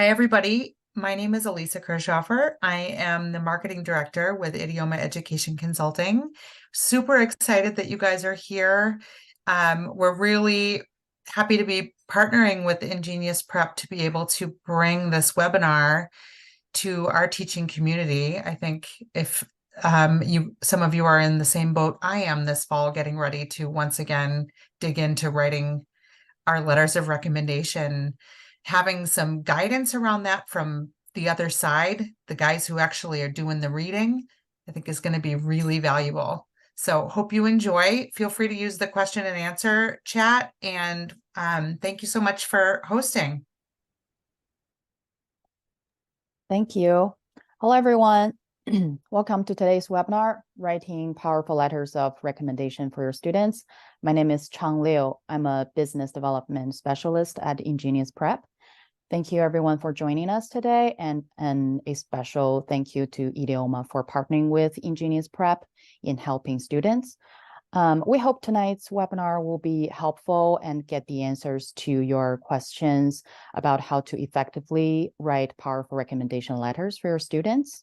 Hi, everybody. My name is Elisa Kirchhofer. I am the marketing director with Idioma Education Consulting. Super excited that you guys are here. We're really happy to be partnering with InGenius Prep to be able to bring this webinar to our teaching community. I think if some of you are in the same boat I am this fall, getting ready to once again dig into writing our letters of recommendation, having some guidance around that from the other side, the guys who actually are doing the reading, I think is going to be really valuable. So hope you enjoy. Feel free to use the question and answer chat. And thank you so much for hosting. Thank you. Hello, everyone. Welcome to today's webinar, Writing Powerful Letters of Recommendation for Your Students. My name is Chang Liu. I'm a business development specialist at InGenius Prep. Thank you, everyone, for joining us today, and a special thank you to Idioma for partnering with InGenius Prep in helping students. We hope tonight's webinar will be helpful and get the answers to your questions about how to effectively write powerful recommendation letters for your students.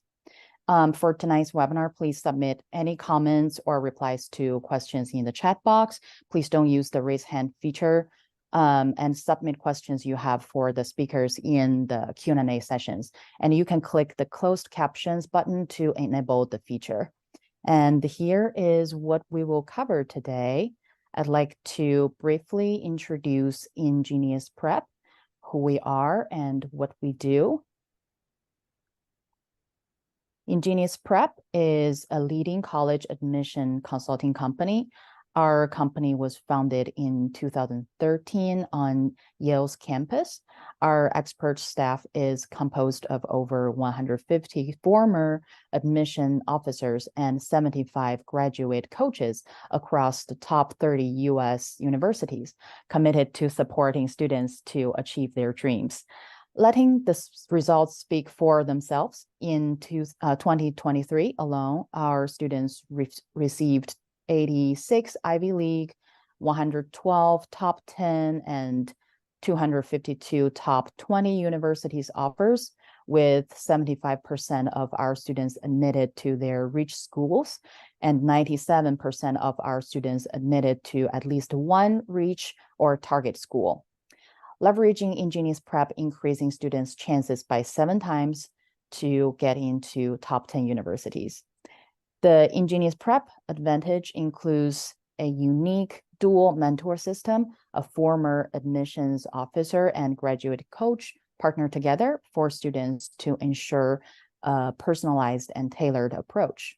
For tonight's webinar, please submit any comments or replies to questions in the chat box. Please don't use the raise hand feature and submit questions you have for the speakers in the Q&A sessions. And you can click the closed captions button to enable the feature. And here is what we will cover today. I'd like to briefly introduce InGenius Prep, who we are and what we do. InGenius Prep is a leading college admission consulting company. Our company was founded in 2013 on Yale's campus. Our expert staff is composed of over 150 former admission officers and 75 graduate coaches across the top 30 US universities, committed to supporting students to achieve their dreams. Letting the results speak for themselves, in 2023 alone, our students received 86 Ivy League, 112 top 10, and 252 top 20 universities offers, with 75% of our students admitted to their reach schools and 97% of our students admitted to at least one reach or target school. Leveraging InGenius Prep, increasing students' chances by 7 times to get into top 10 universities. The InGenius Prep advantage includes a unique dual mentor system. A former admissions officer and graduate coach partner together for students to ensure a personalized and tailored approach.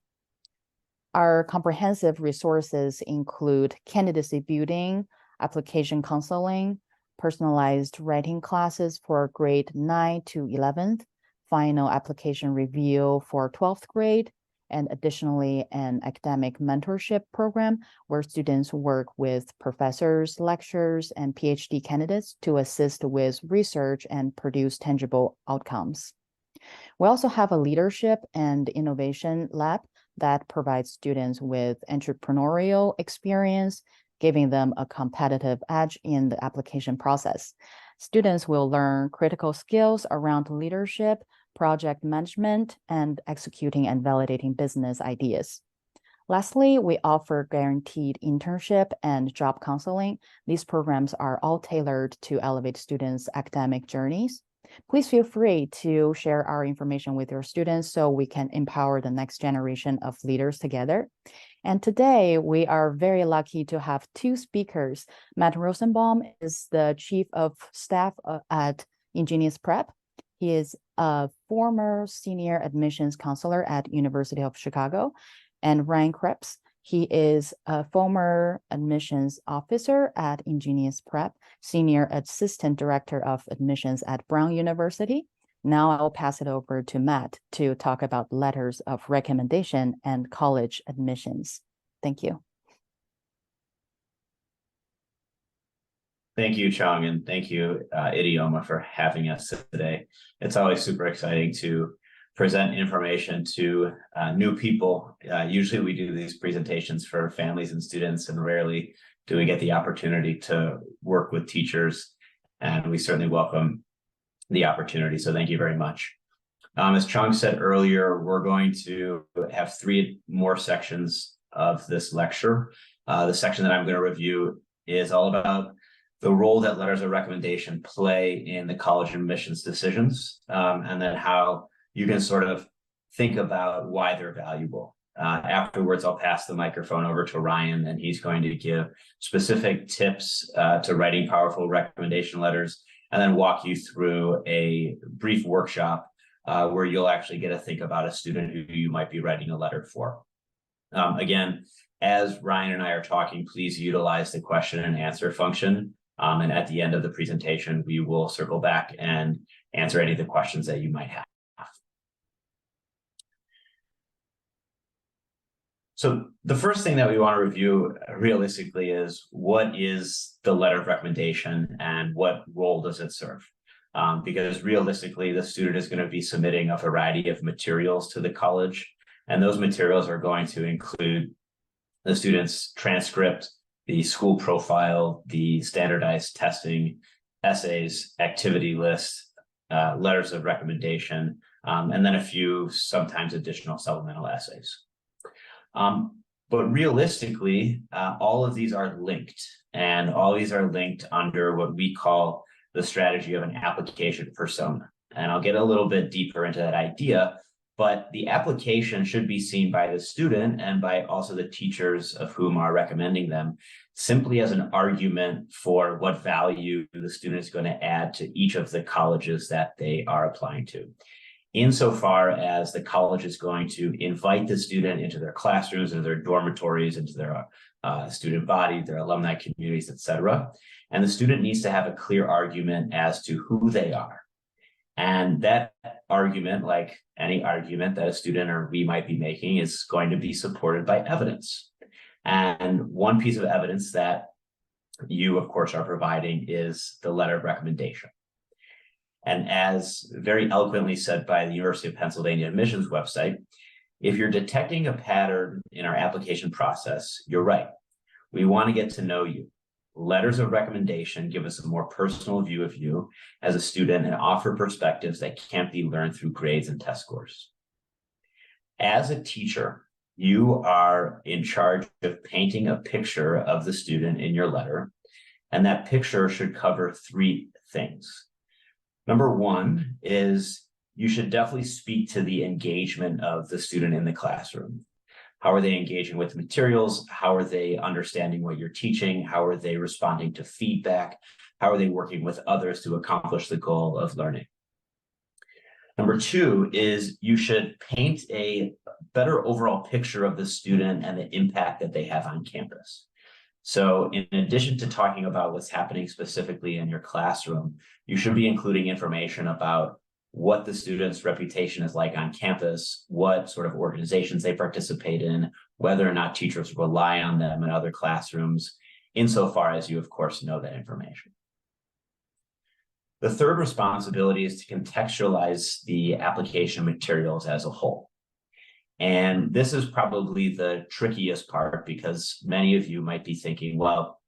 Our comprehensive resources include candidacy building, application counseling, personalized writing classes for grade 9 to 11th, final application review for 12th grade, and additionally, an academic mentorship program where students work with professors, lecturers, and PhD candidates to assist with research and produce tangible outcomes. We also have a leadership and innovation lab that provides students with entrepreneurial experience, giving them a competitive edge in the application process. Students will learn critical skills around leadership, project management, and executing and validating business ideas. Lastly, we offer guaranteed internship and job counseling. These programs are all tailored to elevate students' academic journeys. Please feel free to share our information with your students so we can empower the next generation of leaders together. And today, we are very lucky to have 2 speakers. Matt Rosenbaum is the Chief of Staff at InGenius Prep. He is a former senior admissions counselor at University of Chicago. And Ryan Creps, he is a former admissions officer at InGenius Prep, senior assistant director of admissions at Brown University. Now I'll pass it over to Matt to talk about letters of recommendation and college admissions. Thank you. Thank you, Chang, and thank you, Idioma, for having us today. It's always super exciting to present information to new people. Usually we do these presentations for families and students, and rarely do we get the opportunity to work with teachers. And we certainly welcome the opportunity. So thank you very much. As Chung said earlier, we're going to have 3 more sections of this lecture. The section that I'm going to review is all about the role that letters of recommendation play in the college admissions decisions, and then how you can sort of think about why they're valuable. Afterwards, I'll pass the microphone over to Ryan, and he's going to give specific tips to writing powerful recommendation letters, and then walk you through a brief workshop where you'll actually get to think about a student who you might be writing a letter for. Again, as Ryan and I are talking, please utilize the question and answer function. And at the end of the presentation, we will circle back and answer any of the questions that you might have. So the first thing that we want to review realistically is, what is the letter of recommendation and what role does it serve? Because realistically, the student is going to be submitting a variety of materials to the college, and those materials are going to include the student's transcript, the school profile, the standardized testing, essays, activity list, letters of recommendation, and then a few sometimes additional supplemental essays. But realistically, all of these are linked, and all these are linked under what we call the strategy of an application persona. And I'll get a little bit deeper into that idea, but the application should be seen by the student and by also the teachers of whom are recommending them simply as an argument for what value the student is going to add to each of the colleges that they are applying to. Insofar as the college is going to invite the student into their classrooms, into their dormitories, into their student body, their alumni communities, etc. And the student needs to have a clear argument as to who they are. And that argument, like any argument that a student or we might be making, is going to be supported by evidence. And one piece of evidence that you, of course, are providing is the letter of recommendation. And as very eloquently said by the University of Pennsylvania admissions website, if you're detecting a pattern in our application process, you're right. We want to get to know you. Letters of recommendation give us a more personal view of you as a student and offer perspectives that can't be learned through grades and test scores. As a teacher, you are in charge of painting a picture of the student in your letter, and that picture should cover 3 things. Number 1 is you should definitely speak to the engagement of the student in the classroom. How are they engaging with the materials? How are they understanding what you're teaching? How are they responding to feedback? How are they working with others to accomplish the goal of learning? Number 2 is you should paint a better overall picture of the student and the impact that they have on campus. So in addition to talking about what's happening specifically in your classroom, you should be including information about what the student's reputation is like on campus, what sort of organizations they participate in, whether or not teachers rely on them in other classrooms, insofar as you, of course, know that information. The third responsibility is to contextualize the application materials as a whole. And this is probably the trickiest part, because many of you might be thinking, well,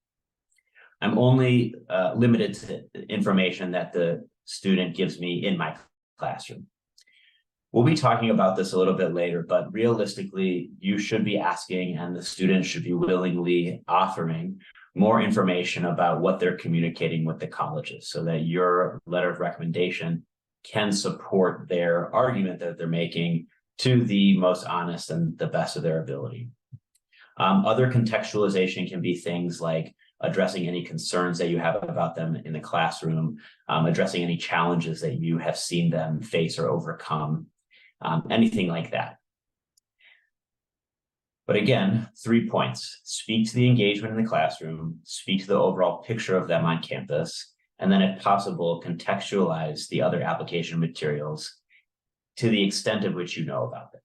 I'm only limited to information that the student gives me in my classroom. We'll be talking about this a little bit later, but realistically, you should be asking, and the student should be willingly offering more information about what they're communicating with the colleges, so that your letter of recommendation can support their argument that they're making to the most honest and the best of their ability. Other contextualization can be things like addressing any concerns that you have about them in the classroom, addressing any challenges that you have seen them face or overcome, anything like that. But again, 3 points: speak to the engagement in the classroom, speak to the overall picture of them on campus, and then if possible, contextualize the other application materials to the extent of which you know about them.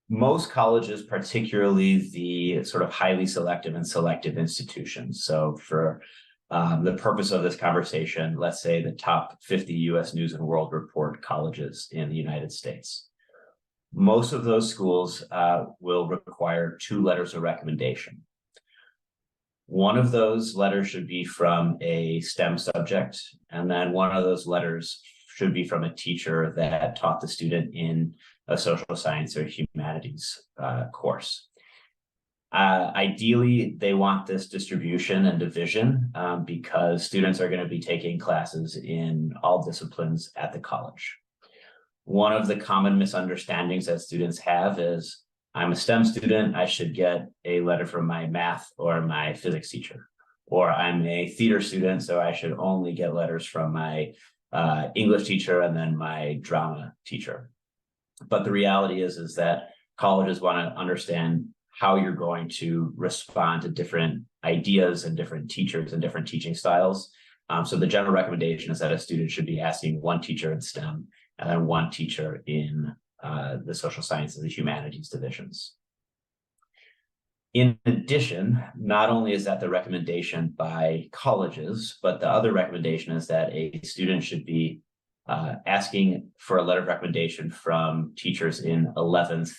Most colleges, particularly the sort of highly selective and selective institutions. So for the purpose of this conversation, let's say the top 50 US News and World Report colleges in the United States. Most of those schools will require 2 letters of recommendation. One of those letters should be from a STEM subject, and then one of those letters should be from a teacher that taught the student in a social science or humanities course. Ideally, they want this distribution and division because students are going to be taking classes in all disciplines at the college. One of the common misunderstandings that students have is, I'm a STEM student, I should get a letter from my math or my physics teacher. Or I'm a theater student, so I should only get letters from my English teacher and then my drama teacher. But the reality is that colleges want to understand how you're going to respond to different ideas and different teachers and different teaching styles. So the general recommendation is that a student should be asking one teacher in STEM and then one teacher in the social sciences and humanities divisions. In addition, not only is that the recommendation by colleges, but the other recommendation is that a student should be asking for a letter of recommendation from teachers in 11th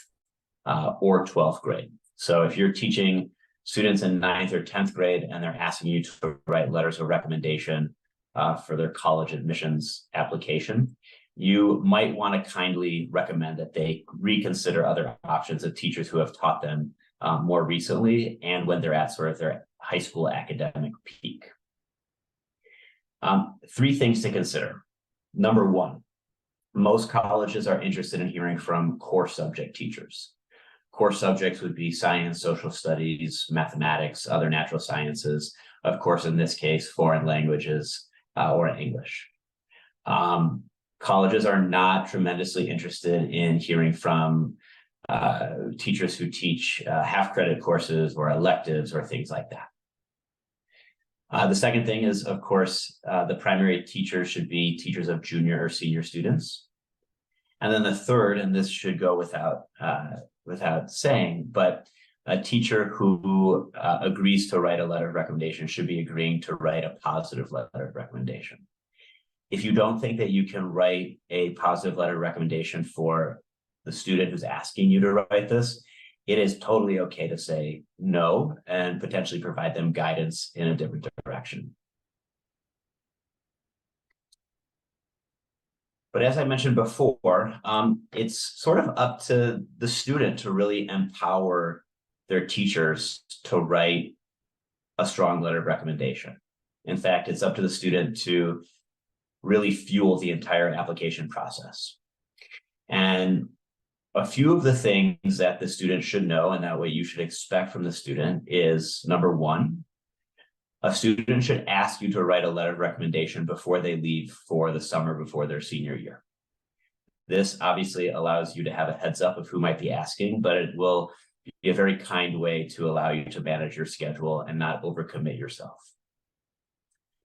or 12th grade. So if you're teaching students in 9th or 10th grade and they're asking you to write letters of recommendation for their college admissions application, you might want to kindly recommend that they reconsider other options of teachers who have taught them more recently and when they're at sort of their high school academic peak. 3 things to consider. Number 1, most colleges are interested in hearing from core subject teachers. Core subjects would be science, social studies, mathematics, other natural sciences, of course, in this case, foreign languages or English. Colleges are not tremendously interested in hearing from teachers who teach half-credit courses or electives or things like that. The second thing is, of course, the primary teachers should be teachers of junior or senior students. And then the third, and this should go without saying, but a teacher who agrees to write a letter of recommendation should be agreeing to write a positive letter of recommendation. If you don't think that you can write a positive letter of recommendation for the student who's asking you to write this, it is totally okay to say no and potentially provide them guidance in a different direction. But as I mentioned before, it's sort of up to the student to really empower their teachers to write a strong letter of recommendation. In fact, it's up to the student to really fuel the entire application process. And a few of the things that the student should know, and that what you should expect from the student, is number 1, a student should ask you to write a letter of recommendation before they leave for the summer before their senior year. This obviously allows you to have a heads up of who might be asking, but it will be a very kind way to allow you to manage your schedule and not overcommit yourself.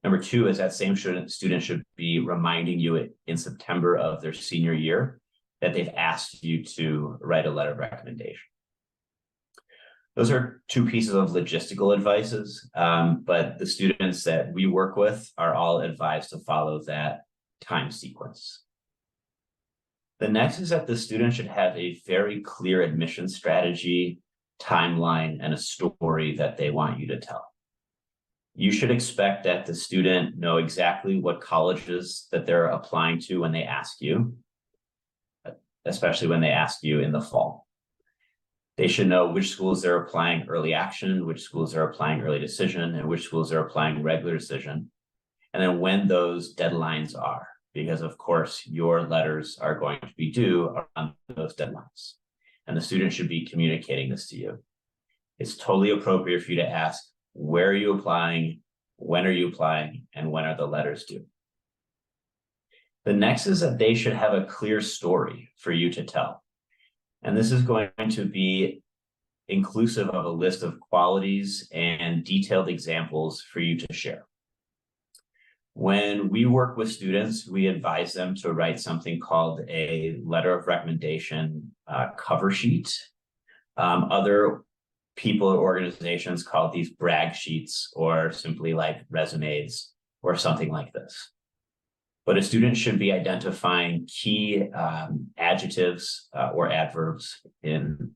Number 2 is that same student should be reminding you in September of their senior year that they've asked you to write a letter of recommendation. Those are 2 pieces of logistical advices, but the students that we work with are all advised to follow that time sequence. The next is that the student should have a very clear admission strategy, timeline, and a story that they want you to tell. You should expect that the student know exactly what colleges that they're applying to when they ask you, especially when they ask you in the fall. They should know which schools they're applying early action, which schools are applying early decision, and which schools are applying regular decision, and then when those deadlines are, because of course your letters are going to be due around those deadlines, and the student should be communicating this to you. It's totally appropriate for you to ask, where are you applying, when are you applying, and when are the letters due? The next is that they should have a clear story for you to tell. And this is going to be inclusive of a list of qualities and detailed examples for you to share. When we work with students, we advise them to write something called a letter of recommendation cover sheet. Other people or organizations call these brag sheets or simply like resumes or something like this. But a student should be identifying key adjectives or adverbs in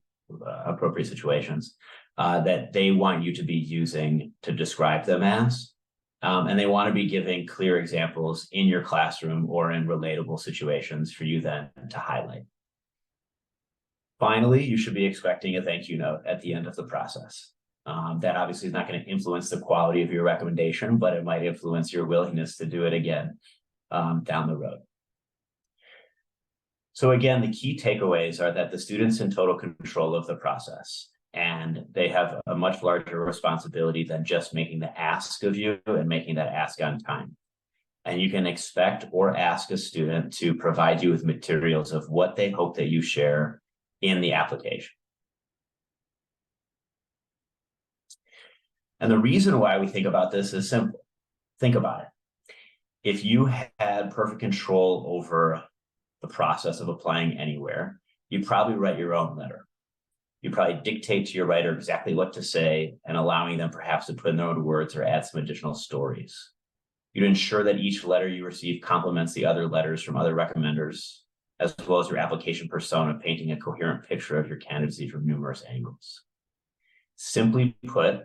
appropriate situations that they want you to be using to describe them as. And they want to be giving clear examples in your classroom or in relatable situations for you then to highlight. Finally, you should be expecting a thank you note at the end of the process. That obviously is not going to influence the quality of your recommendation, but it might influence your willingness to do it again down the road. So again, the key takeaways are that the student's in total control of the process, and they have a much larger responsibility than just making the ask of you and making that ask on time. And you can expect or ask a student to provide you with materials of what they hope that you share in the application. And the reason why we think about this is simple. Think about it. If you had perfect control over the process of applying anywhere, you'd probably write your own letter. You probably dictate to your writer exactly what to say and allowing them perhaps to put in their own words or add some additional stories. You'd ensure that each letter you receive complements the other letters from other recommenders, as well as your application persona, painting a coherent picture of your candidacy from numerous angles. Simply put,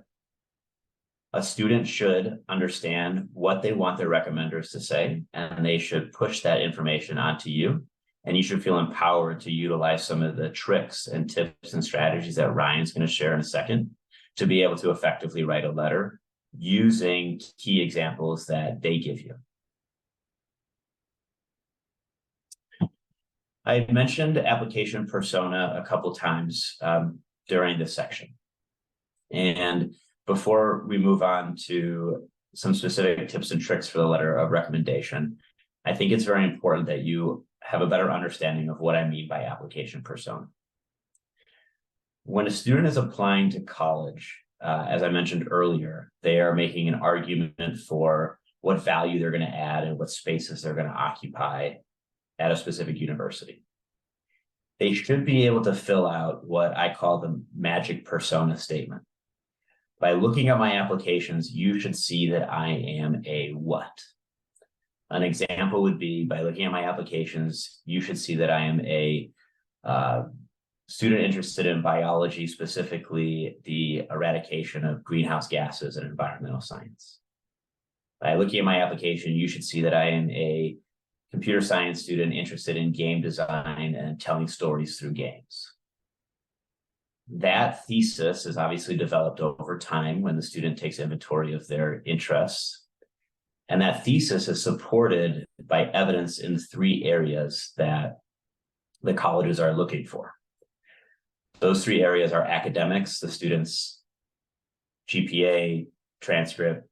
a student should understand what they want their recommenders to say, and they should push that information onto you. And you should feel empowered to utilize some of the tricks and tips and strategies that Ryan's going to share in a second to be able to effectively write a letter using key examples that they give you. I had mentioned application persona a couple times during this section. And before we move on to some specific tips and tricks for the letter of recommendation, I think it's very important that you have a better understanding of what I mean by application persona. When a student is applying to college, as I mentioned earlier, they are making an argument for what value they're going to add and what spaces they're going to occupy at a specific university. They should be able to fill out what I call the magic persona statement. By looking at my applications, you should see that I am a what? An example would be, by looking at my applications, you should see that I am a student interested in biology, specifically the eradication of greenhouse gases and environmental science. By looking at my application, you should see that I am a computer science student interested in game design and telling stories through games. That thesis is obviously developed over time when the student takes inventory of their interests. And that thesis is supported by evidence in 3 areas that the colleges are looking for. Those 3 areas are academics, the student's GPA, transcript,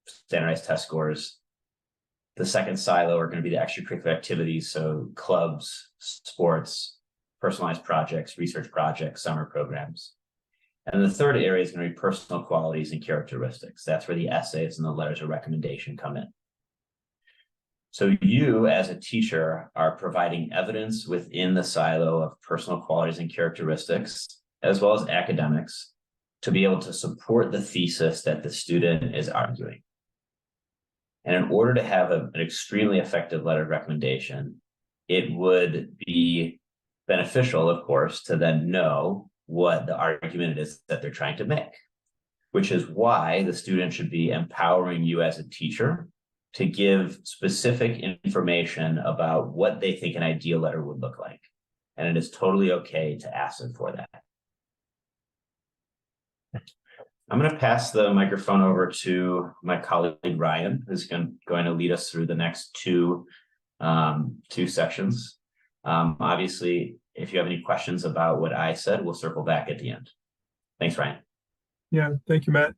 standardized test scores. The second silo are going to be the extracurricular activities, so clubs, sports, personalized projects, research projects, summer programs. And the third area is going to be personal qualities and characteristics. That's where the essays and the letters of recommendation come in. So you, as a teacher, are providing evidence within the silo of personal qualities and characteristics, as well as academics, to be able to support the thesis that the student is arguing. And in order to have an extremely effective letter of recommendation, it would be beneficial, of course, to then know what the argument is that they're trying to make, which is why the student should be empowering you as a teacher to give specific information about what they think an ideal letter would look like. And it is totally okay to ask them for that. I'm going to pass the microphone over to my colleague, Ryan, who's going to lead us through the next two sections. Obviously, if you have any questions about what I said, we'll circle back at the end. Thanks, Ryan. Yeah, thank you, Matt.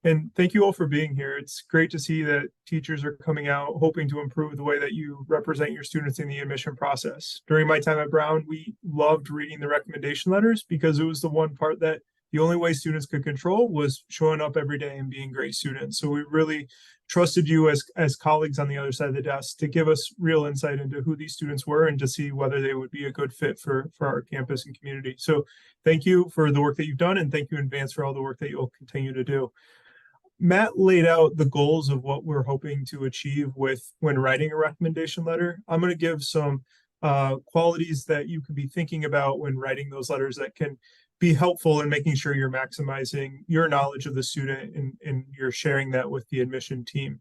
And thank you all for being here. It's great to see that teachers are coming out hoping to improve the way that you represent your students in the admission process. During my time at Brown, we loved reading the recommendation letters because it was the one part that the only way students could control was showing up every day and being great students. So we really trusted you as colleagues on the other side of the desk to give us real insight into who these students were and to see whether they would be a good fit for our campus and community. So thank you for the work that you've done, and thank you in advance for all the work that you'll continue to do. Matt laid out the goals of what we're hoping to achieve when writing a recommendation letter. I'm going to give some qualities that you could be thinking about when writing those letters that can be helpful in making sure you're maximizing your knowledge of the student and you're sharing that with the admission team.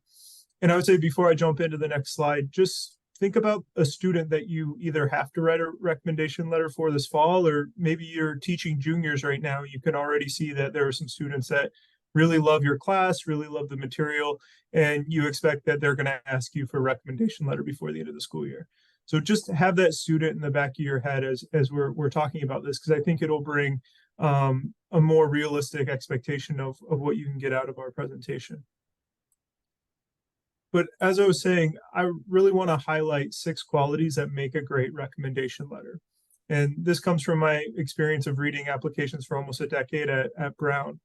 And I would say before I jump into the next slide, just think about a student that you either have to write a recommendation letter for this fall, or maybe you're teaching juniors right now. You can already see that there are some students that really love your class, really love the material, and you expect that they're going to ask you for a recommendation letter before the end of the school year. So just have that student in the back of your head as we're talking about this, because I think it'll bring a more realistic expectation of what you can get out of our presentation. But as I was saying, I really want to highlight 6 qualities that make a great recommendation letter. And this comes from my experience of reading applications for almost a decade at Brown.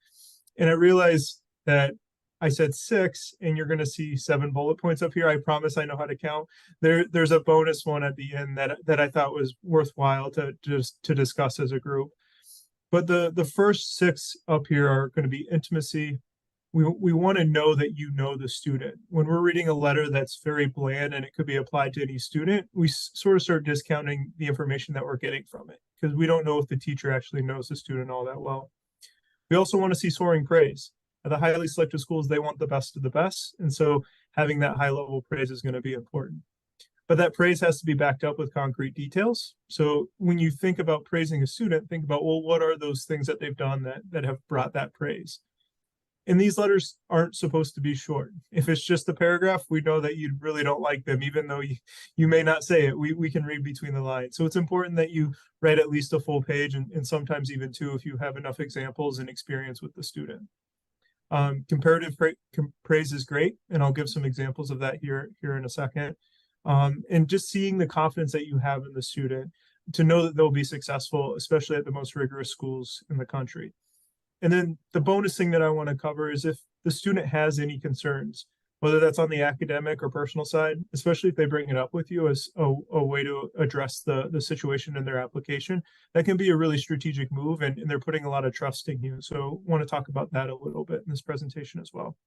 And I realized that I said 6, and you're going to see 7 bullet points up here. I promise I know how to count. There's a bonus one at the end that I thought was worthwhile to discuss as a group. But the first 6 up here are going to be intimacy. We want to know that you know the student. When we're reading a letter that's very bland and it could be applied to any student, we sort of start discounting the information that we're getting from it, because we don't know if the teacher actually knows the student all that well. We also want to see soaring praise. At the highly selective schools, they want the best of the best. And so having that high level praise is going to be important. But that praise has to be backed up with concrete details. So when you think about praising a student, think about, well, what are those things that they've done that have brought that praise? And these letters aren't supposed to be short. If it's just a paragraph, we know that you really don't like them, even though you may not say it. We can read between the lines. So it's important that you write at least a full page, and sometimes even 2 if you have enough examples and experience with the student. Comparative praise is great, and I'll give some examples of that here in a second. And just seeing the confidence that you have in the student to know that they'll be successful, especially at the most rigorous schools in the country. And then the bonus thing that I want to cover is if the student has any concerns, whether that's on the academic or personal side, especially if they bring it up with you as a way to address the situation in their application, that can be a really strategic move, and they're putting a lot of trust in you. So I want to talk about that a little bit in this presentation as well.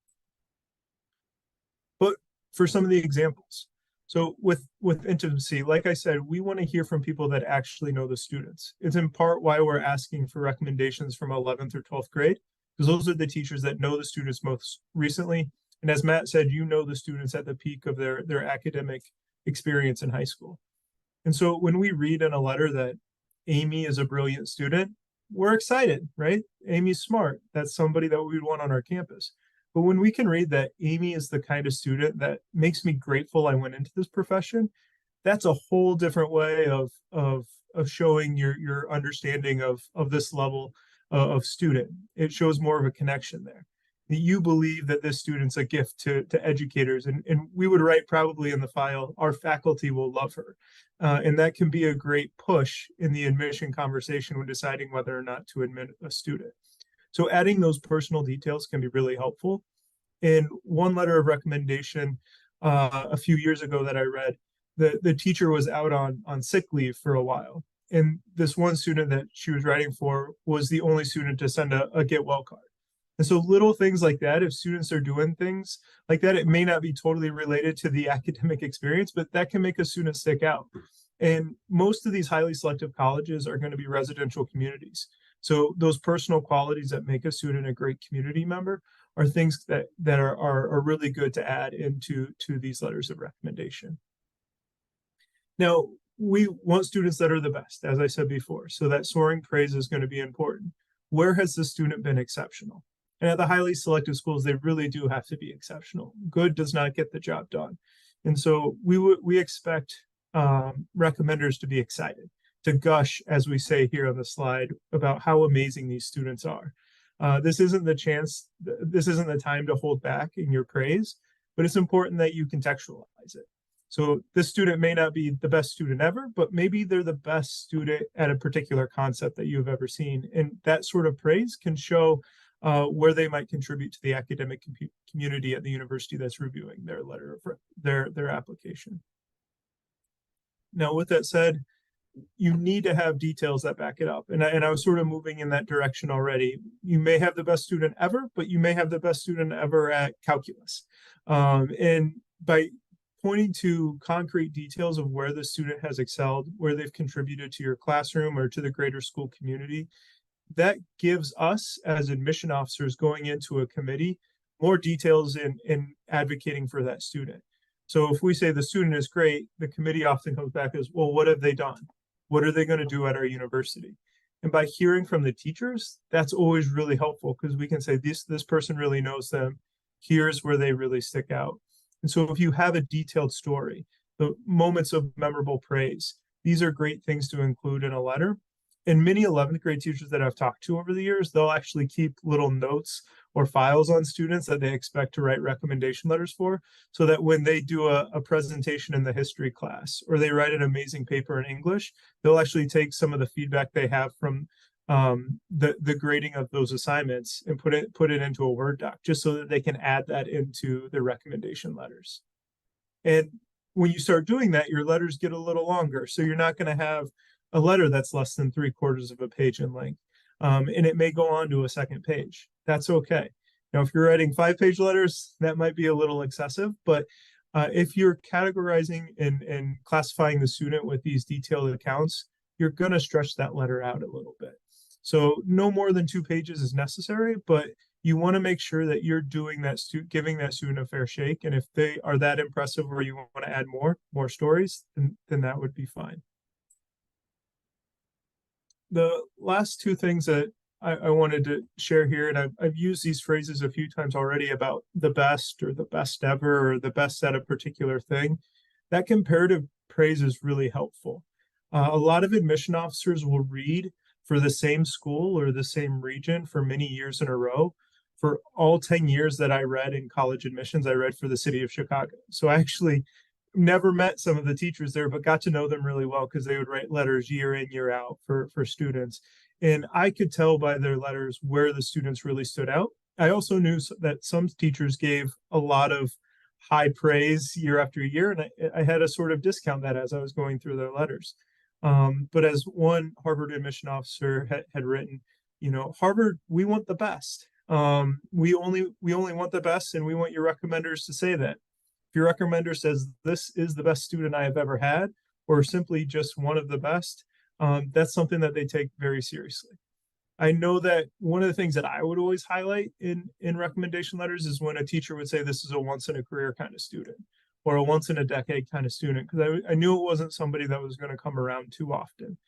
But for some of the examples, so with intimacy, like I said, we want to hear from people that actually know the students. It's in part why we're asking for recommendations from 11th or 12th grade, because those are the teachers that know the students most recently. And as Matt said, you know the students at the peak of their academic experience in high school. And so when we read in a letter that Amy is a brilliant student, we're excited, right? Amy's smart. That's somebody that we'd want on our campus. But when we can read that Amy is the kind of student that makes me grateful I went into this profession, that's a whole different way of showing your understanding of this level of student. It shows more of a connection there. That you believe that this student's a gift to educators, and we would write probably in the file, our faculty will love her. And that can be a great push in the admission conversation when deciding whether or not to admit a student. So adding those personal details can be really helpful. In one letter of recommendation a few years ago that I read, the teacher was out on sick leave for a while. And this one student that she was writing for was the only student to send a get well card. And so little things like that, if students are doing things like that, it may not be totally related to the academic experience, but that can make a student stick out. And most of these highly selective colleges are going to be residential communities. So those personal qualities that make a student a great community member are things that are really good to add into these letters of recommendation. Now, we want students that are the best, as I said before, so that soaring praise is going to be important. Where has the student been exceptional? And at the highly selective schools, they really do have to be exceptional. Good does not get the job done. And so we expect recommenders to be excited, to gush, as we say here on the slide, about how amazing these students are. This isn't the time to hold back in your praise, but it's important that you contextualize it. So this student may not be the best student ever, but maybe they're the best student at a particular concept that you've ever seen. And that sort of praise can show where they might contribute to the academic community at the university that's reviewing their letter of their application. Now, with that said, you need to have details that back it up. And I was sort of moving in that direction already. You may have the best student ever, but you may have the best student ever at calculus. And by pointing to concrete details of where the student has excelled, where they've contributed to your classroom or to the greater school community. That gives us as admission officers going into a committee more details in advocating for that student. So if we say the student is great, the committee often comes back as, well, what have they done? What are they going to do at our university? And by hearing from the teachers, that's always really helpful because we can say this person really knows them. Here's where they really stick out. And so if you have a detailed story, the moments of memorable praise, these are great things to include in a letter. And many 11th grade teachers that I've talked to over the years, they'll actually keep little notes or files on students that they expect to write recommendation letters for, so that when they do a presentation in the history class or they write an amazing paper in English, they'll actually take some of the feedback they have from the grading of those assignments and put it into a Word doc, just so that they can add that into their recommendation letters. And when you start doing that, your letters get a little longer. So you're not going to have a letter that's less than 3/4 of a page in length. And it may go on to a second page. That's okay. Now, if you're writing 5-page letters, that might be a little excessive, but if you're categorizing and classifying the student with these detailed accounts, you're going to stretch that letter out a little bit. So no more than 2 pages is necessary, but you want to make sure that you're doing that giving that student a fair shake. And if they are that impressive or you want to add more stories, then that would be fine. The last 2 things that I wanted to share here, and I've used these phrases a few times already about the best or the best ever or the best at a particular thing. That comparative praise is really helpful. A lot of admission officers will read for the same school or the same region for many years in a row. For all 10 years that I read in college admissions, I read for the city of Chicago. So I actually never met some of the teachers there, but got to know them really well because they would write letters year in, year out for students. And I could tell by their letters where the students really stood out. I also knew that some teachers gave a lot of high praise year after year, and I had to sort of discount that as I was going through their letters. But as one Harvard admission officer had written, Harvard, we want the best. We only want the best, and we want your recommenders to say that. If your recommender says this is the best student I have ever had, or simply just one of the best, that's something that they take very seriously. I know that one of the things that I would always highlight in recommendation letters is when a teacher would say this is a once in a career kind of student or a once in a decade kind of student, because I knew it wasn't somebody that was going to come around too often.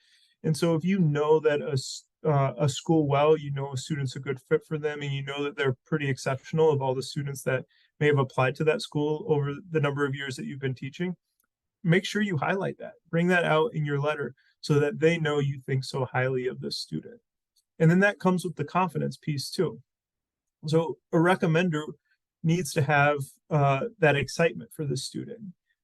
And so if you know that a school well, a student's a good fit for them, and you know that they're pretty exceptional of all the students that may have applied to that school over the number of years that you've been teaching, make sure you highlight that, bring that out in your letter so that they know you think so highly of this student. And then that comes with the confidence piece too. So a recommender needs to have that excitement for the student.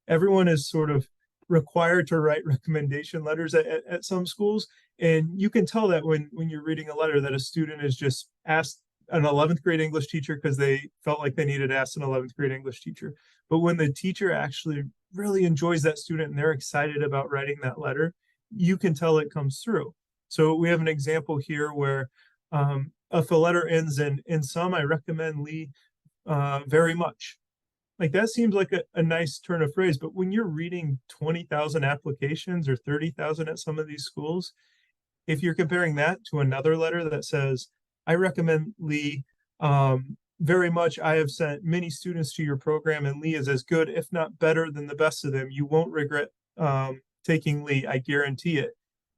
Everyone is sort of required to write recommendation letters at some schools. And you can tell that when you're reading a letter that a student is just asked an 11th grade English teacher because they felt like they needed to ask an 11th grade English teacher. But when the teacher actually really enjoys that student and they're excited about writing that letter, you can tell it comes through. So we have an example here where if a letter ends in some, I recommend Lee very much. Like that seems like a nice turn of phrase, but when you're reading 20,000 applications or 30,000 at some of these schools, if you're comparing that to another letter that says, I recommend Lee very much. I have sent many students to your program, and Lee is as good, if not better, than the best of them. You won't regret taking Lee. I guarantee it.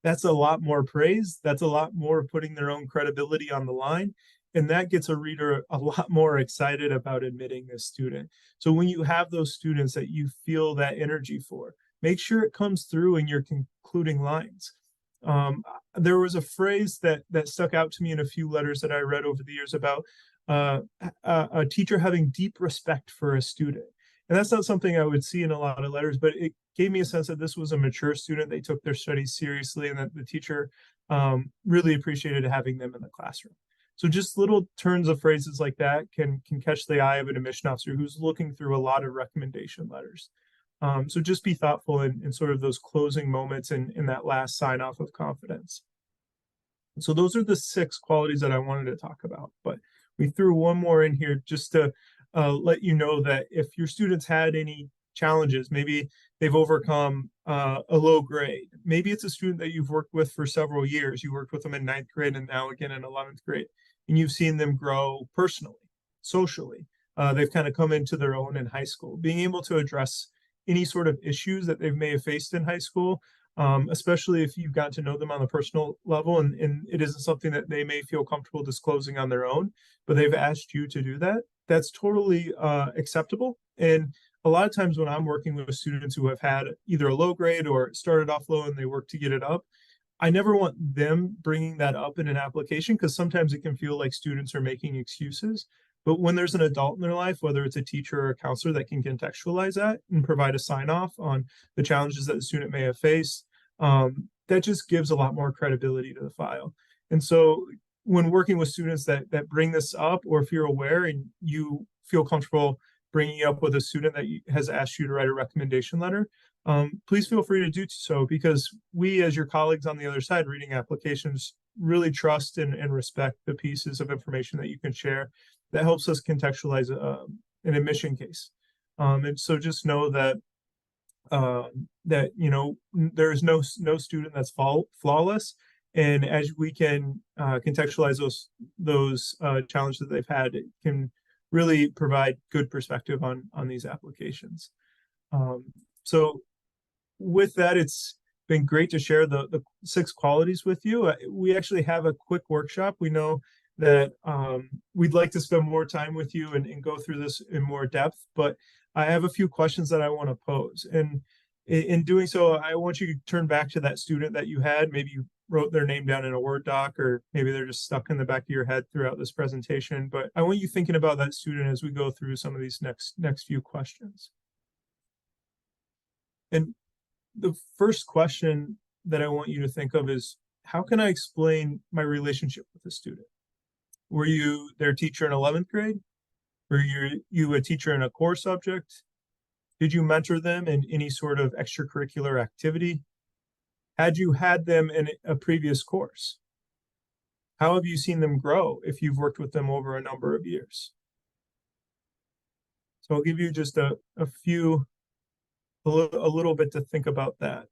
That's a lot more praise. That's a lot more putting their own credibility on the line. And that gets a reader a lot more excited about admitting this student. So when you have those students that you feel that energy for, make sure it comes through in your concluding lines. There was a phrase that stuck out to me in a few letters that I read over the years about a teacher having deep respect for a student. And that's not something I would see in a lot of letters, but it gave me a sense that this was a mature student. They took their studies seriously, and that the teacher really appreciated having them in the classroom. So just little turns of phrases like that can catch the eye of an admission officer who's looking through a lot of recommendation letters. So just be thoughtful in sort of those closing moments and in that last sign off of confidence. So those are the 6 qualities that I wanted to talk about, but we threw one more in here just to let you know that if your students had any challenges. Maybe they've overcome a low grade. Maybe it's a student that you've worked with for several years. You worked with them in ninth grade and now again in 11th grade, and you've seen them grow personally, socially. They've kind of come into their own in high school. Being able to address any sort of issues that they may have faced in high school, especially if you've got to know them on a personal level, and it isn't something that they may feel comfortable disclosing on their own, but they've asked you to do that. That's totally acceptable. And a lot of times when I'm working with students who have had either a low grade or started off low and they work to get it up, I never want them bringing that up in an application because sometimes it can feel like students are making excuses. But when there's an adult in their life, whether it's a teacher or a counselor that can contextualize that and provide a sign off on the challenges that the student may have faced, that just gives a lot more credibility to the file. And so when working with students that bring this up, or if you're aware and you feel comfortable bringing up with a student that has asked you to write a recommendation letter, please feel free to do so, because we, as your colleagues on the other side reading applications, really trust and respect the pieces of information that you can share that helps us contextualize an admission case. And so just know that that there is no student that's flawless, and as we can contextualize those challenges that they've had, it can really provide good perspective on these applications. So with that, it's been great to share the 6 qualities with you. We actually have a quick workshop. We know that we'd like to spend more time with you and go through this in more depth, but I have a few questions that I want to pose. And in doing so, I want you to turn back to that student that you had. Maybe you wrote their name down in a Word doc, or maybe they're just stuck in the back of your head throughout this presentation. But I want you thinking about that student as we go through some of these next few questions. And the first question that I want you to think of is, how can I explain my relationship with the student? Were you their teacher in 11th grade? Were you a teacher in a core subject? Did you mentor them in any sort of extracurricular activity? Had you had them in a previous course? How have you seen them grow if you've worked with them over a number of years? So I'll give you just a little bit to think about that.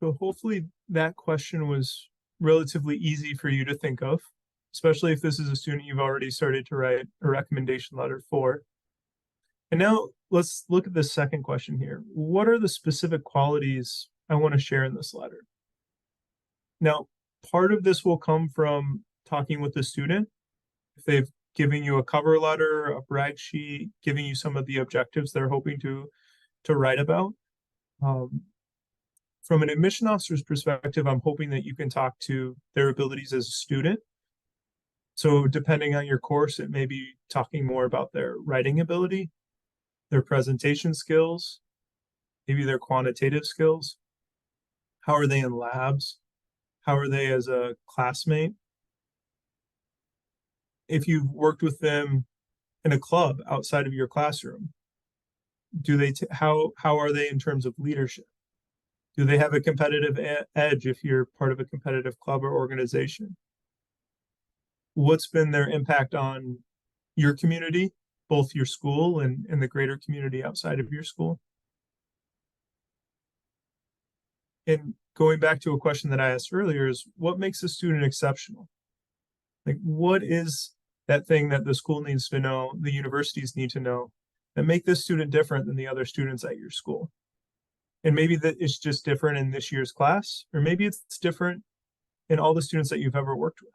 So hopefully that question was relatively easy for you to think of, especially if this is a student you've already started to write a recommendation letter for. And now let's look at the second question here. What are the specific qualities I want to share in this letter? Now, part of this will come from talking with the student. If they've given you a cover letter, a brag sheet, giving you some of the objectives they're hoping to write about. From an admission officer's perspective, I'm hoping that you can talk to their abilities as a student. So depending on your course, it may be talking more about their writing ability, their presentation skills, maybe their quantitative skills. How are they in labs? How are they as a classmate? If you've worked with them in a club outside of your classroom, how are they in terms of leadership? Do they have a competitive edge if you're part of a competitive club or organization? What's been their impact on your community, both your school and the greater community outside of your school? And going back to a question that I asked earlier is, what makes a student exceptional? Like, what is that thing that the school needs to know, the universities need to know, that make this student different than the other students at your school? And maybe that it's just different in this year's class, or maybe it's different in all the students that you've ever worked with.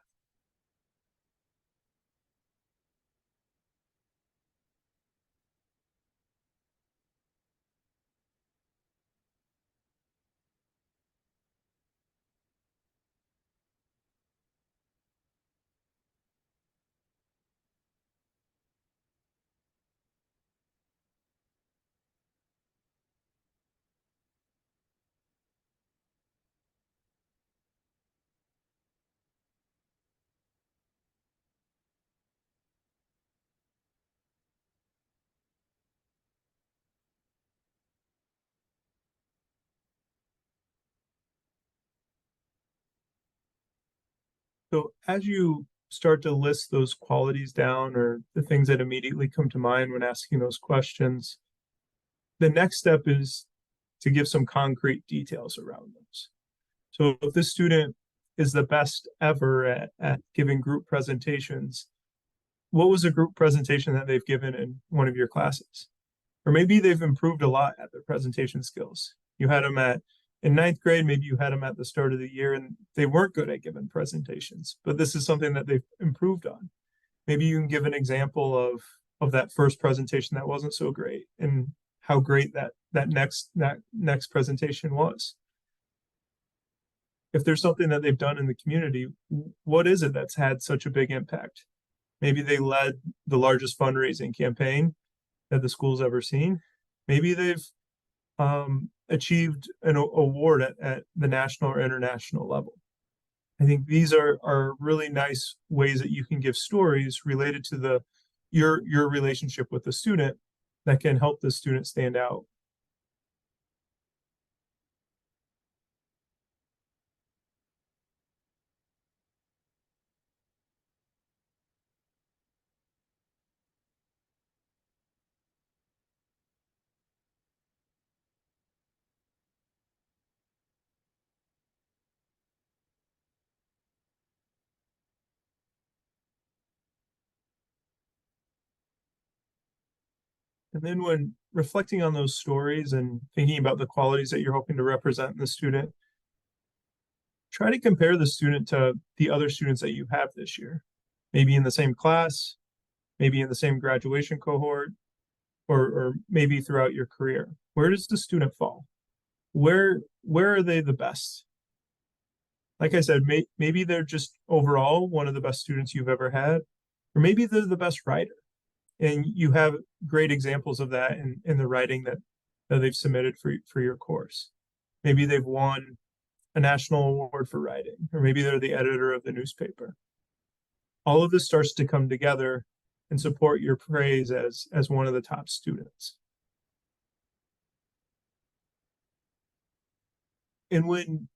So as you start to list those qualities down or the things that immediately come to mind when asking those questions, the next step is to give some concrete details around those. So if this student is the best ever at giving group presentations, what was a group presentation that they've given in one of your classes? Or maybe they've improved a lot at their presentation skills. You had them in ninth grade, maybe you had them at the start of the year and they weren't good at giving presentations, but this is something that they've improved on. Maybe you can give an example of that first presentation that wasn't so great and how great that next presentation was. If there's something that they've done in the community, what is it that's had such a big impact? Maybe they led the largest fundraising campaign that the school's ever seen. Maybe they've achieved an award at the national or international level. I think these are really nice ways that you can give stories related to your relationship with the student that can help the student stand out. And then when reflecting on those stories and thinking about the qualities that you're hoping to represent in the student, try to compare the student to the other students that you have this year, maybe in the same class, maybe in the same graduation cohort, or maybe throughout your career. Where does the student fall? Where are they the best? Like I said, maybe they're just overall one of the best students you've ever had, or maybe they're the best writer. And you have great examples of that in the writing that they've submitted for your course. Maybe they've won a national award for writing, or maybe they're the editor of the newspaper. All of this starts to come together and support your praise as one of the top students. And when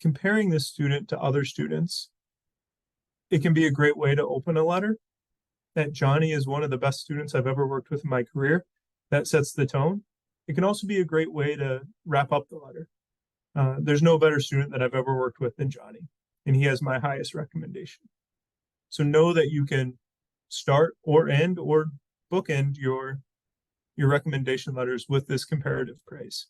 comparing this student to other students, it can be a great way to open a letter. That Johnny is one of the best students I've ever worked with in my career. That sets the tone. It can also be a great way to wrap up the letter. There's no better student that I've ever worked with than Johnny, and he has my highest recommendation. So know that you can start or end or bookend your recommendation letters with this comparative praise.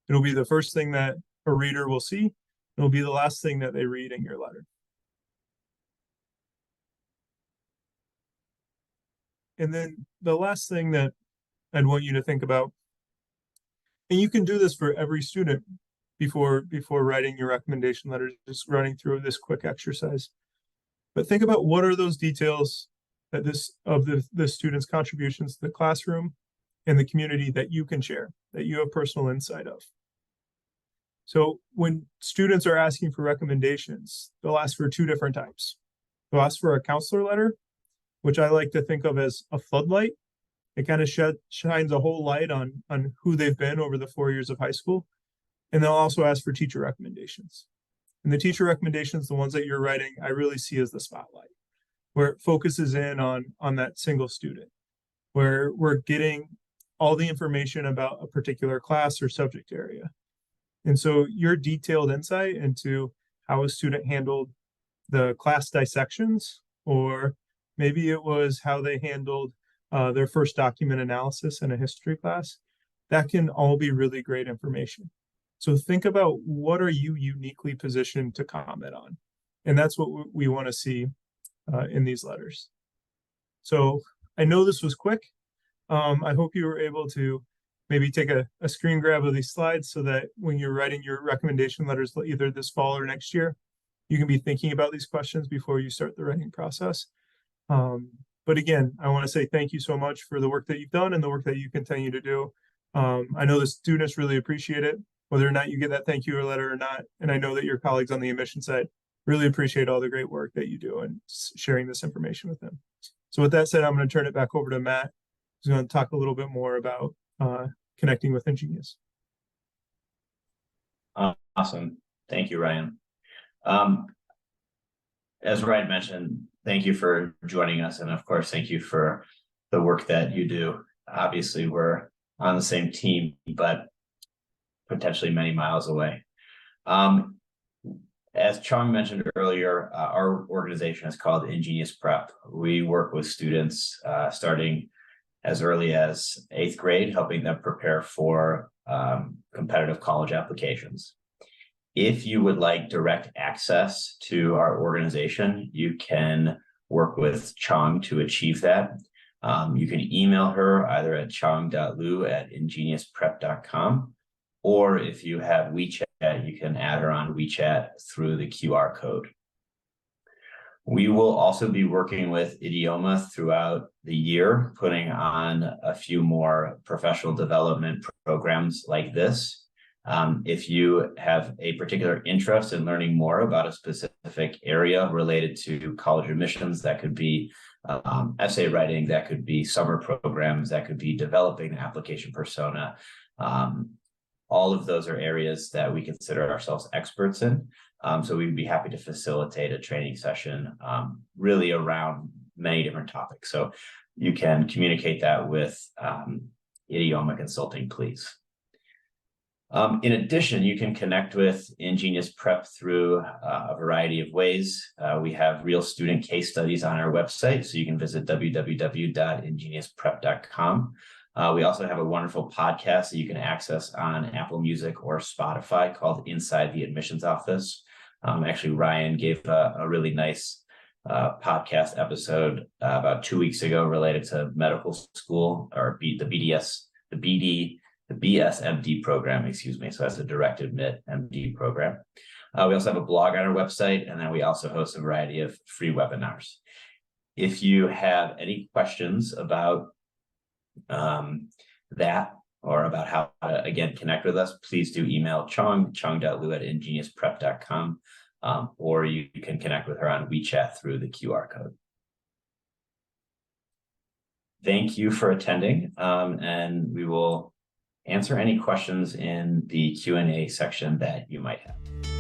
It'll be the first thing that a reader will see. It'll be the last thing that they read in your letter. And then the last thing that I'd want you to think about, and you can do this for every student before writing your recommendation letters, just running through this quick exercise. But think about what are those details that the student's contributions to the classroom and the community that you can share, that you have personal insight of. So when students are asking for recommendations, they'll ask for two different types. They'll ask for a counselor letter, which I like to think of as a floodlight. It kind of shines a whole light on who they've been over the 4 years of high school. And they'll also ask for teacher recommendations. And the teacher recommendations, the ones that you're writing, I really see as the spotlight, where it focuses in on that single student, where we're getting all the information about a particular class or subject area. And so your detailed insight into how a student handled the class dissections, or maybe it was how they handled their first document analysis in a history class, that can all be really great information. So think about what are you uniquely positioned to comment on? And that's what we want to see in these letters. So I know this was quick. I hope you were able to maybe take a screen grab of these slides so that when you're writing your recommendation letters either this fall or next year, you can be thinking about these questions before you start the writing process. But again, I want to say thank you so much for the work that you've done and the work that you continue to do. I know the students really appreciate it, whether or not you get that thank you letter or not. And I know that your colleagues on the admission side really appreciate all the great work that you do and sharing this information with them. So with that said, I'm going to turn it back over to Matt, who's going to talk a little bit more about connecting with InGenius. Awesome. Thank you, Ryan. as Ryan mentioned, thank you for joining us. And of course, thank you for the work that you do. Obviously, we're on the same team, but potentially many miles away. As Chong mentioned earlier, our organization is called InGenius Prep. We work with students starting as early as 8th grade, helping them prepare for competitive college applications. If you would like direct access to our organization, you can work with Chong to achieve that. You can email her either at chong.lu@ingeniusprep.com, or if you have WeChat, you can add her on WeChat through the QR code. We will also be working with Idioma throughout the year, putting on a few more professional development programs like this. If you have a particular interest in learning more about a specific area related to college admissions, that could be essay writing, that could be summer programs, that could be developing the application persona. All of those are areas that we consider ourselves experts in. So we'd be happy to facilitate a training session really around many different topics. So you can communicate that with Idioma Consulting, please. In addition, you can connect with InGenius Prep through a variety of ways. We have real student case studies on our website, so you can visit www.ingeniusprep.com. We also have a wonderful podcast that you can access on Apple Music or Spotify called Inside the Admissions Office. Actually, Ryan gave a really nice podcast episode about 2 weeks ago related to medical school, or the BSMD program, excuse me. So that's a direct admit MD program. We also have a blog on our website, and then we also host a variety of free webinars. If you have any questions about that, or about how to, again, connect with us, please do email chong.lu@ingeniusprep.com, or you can connect with her on WeChat through the QR code. Thank you for attending, and we will answer any questions in the Q&A section that you might have.